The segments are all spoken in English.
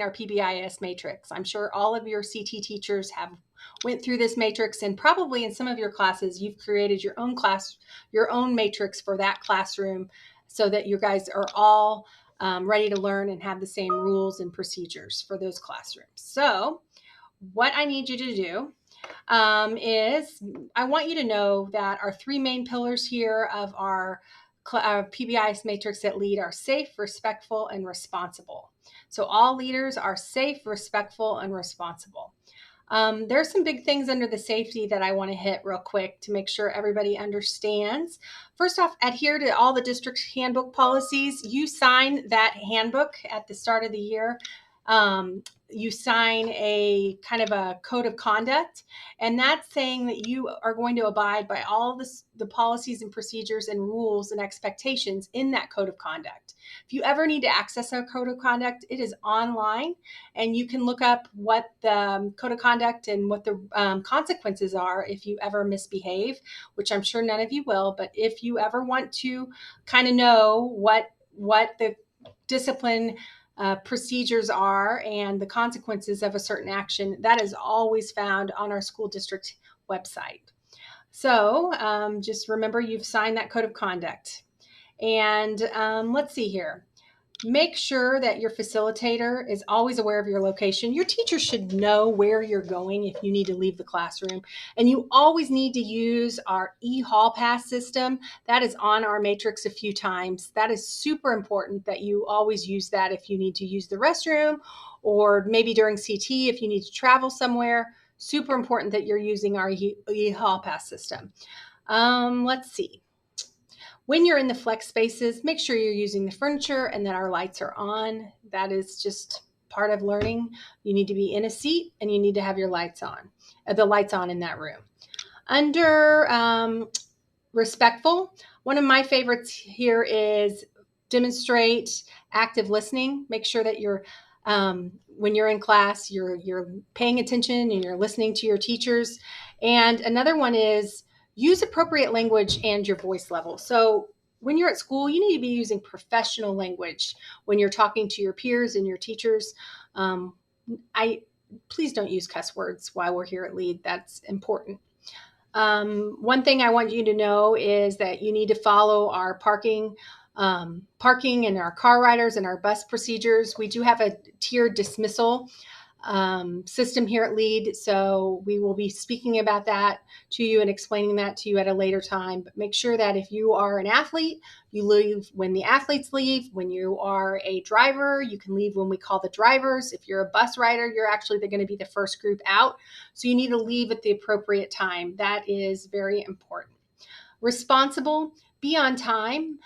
our PBIS matrix. I'm sure all of your CT teachers have went through this matrix, and probably in some of your classes, you've created your own matrix for that classroom so that you guys are all ready to learn and have the same rules and procedures for those classrooms. So what I need you to do is I want you to know that our three main pillars here of our PBIS matrix that lead are safe, respectful, and responsible. So all leaders are safe, respectful, and responsible. There's some big things under the safety that I want to hit real quick to make sure everybody understands. First off, adhere to all the district handbook policies. You sign that handbook at the start of the year. You sign a kind of a code of conduct, and that's saying that you are going to abide by all the policies and procedures and rules and expectations in that code of conduct. If you ever need to access our code of conduct, it is online, and you can look up what the code of conduct and what the consequences are if you ever misbehave, which I'm sure none of you will, but if you ever want to kind of know what the discipline procedures are and the consequences of a certain action, that is always found on our school district website. So just remember you've signed that code of conduct. And let's see here. Make sure that your facilitator is always aware of your location. Your teacher should know where you're going if you need to leave the classroom. And you always need to use our eHall Pass system. That is on our matrix a few times. That is super important that you always use that if you need to use the restroom, or maybe during CT if you need to travel somewhere. Super important that you're using our eHall Pass system. Let's see. When you're in the flex spaces, make sure you're using the furniture and that our lights are on. That is just part of learning. You need to be in a seat and you need to have your lights on, the lights on in that room. Under respectful, one of my favorites here is demonstrate active listening. Make sure that you're when you're in class, you're paying attention and you're listening to your teachers. And another one is use appropriate language and your voice level. So when you're at school, you need to be using professional language when you're talking to your peers and your teachers. Please don't use cuss words while we're here at LEAD. That's important. One thing I want you to know is that you need to follow our parking and our car riders and our bus procedures. We do have a tiered dismissal system here at LEAD. So we will be speaking about that to you and explaining that to you at a later time. But make sure that if you are an athlete, you leave when the athletes leave. When you are a driver, you can leave when we call the drivers. If you're a bus rider, you're actually going to be the first group out. So you need to leave at the appropriate time. That is very important. Responsible, be on time.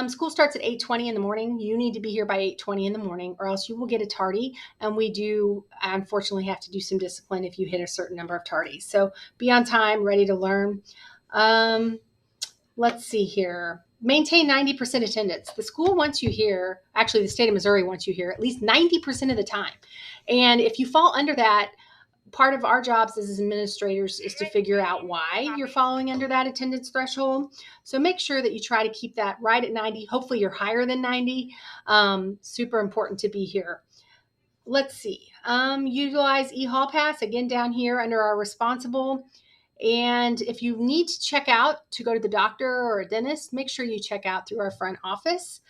School starts at 8:20 in the morning. You need to be here by 8:20 in the morning, or else you will get a tardy. And we do, unfortunately, have to do some discipline if you hit a certain number of tardies. So be on time, ready to learn. Let's see here. Maintain 90% attendance. The school wants you here. Actually, the state of Missouri wants you here at least 90% of the time. And if you fall under that, part of our jobs as administrators is to figure out why you're falling under that attendance threshold. So make sure that you try to keep that right at 90. Hopefully you're higher than 90. Super important to be here. Let's see. Utilize eHall Pass, again, down here under our responsible. And if you need to check out to go to the doctor or a dentist, make sure you check out through our front office.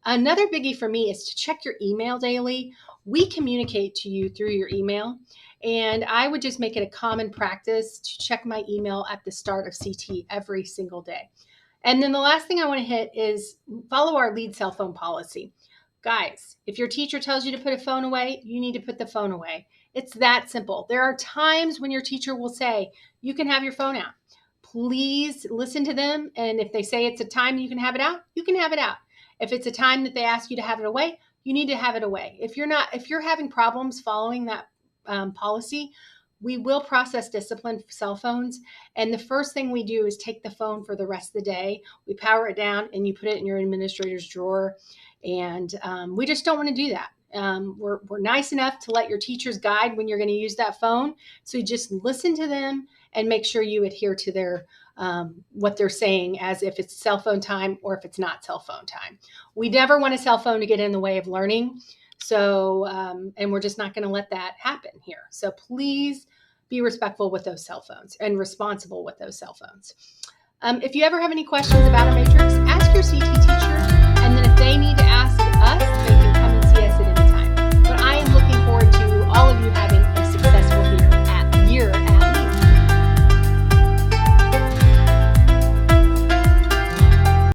Another biggie for me is to check your email daily. We communicate to you through your email. And I would just make it a common practice to check my email at the start of CT every single day. And then the last thing I want to hit is follow our LEAD cell phone policy. Guys, if your teacher tells you to put a phone away, you need to put the phone away. It's that simple. There are times when your teacher will say, you can have your phone out. Please listen to them. And if they say it's a time you can have it out, you can have it out. If it's a time that they ask you to have it away, you need to have it away. If you're having problems following that policy, we will process discipline for cell phones. And the first thing we do is take the phone for the rest of the day. We power it down and you put it in your administrator's drawer. And we just don't want to do that. We're nice enough to let your teachers guide when you're going to use that phone. So you just listen to them and make sure you adhere to their what they're saying, as if it's cell phone time or if it's not cell phone time. We never want a cell phone to get in the way of learning. So, and we're just not going to let that happen here. So please be respectful with those cell phones and responsible with those cell phones. If you ever have any questions about a matrix, ask your CT teacher, and then if they need to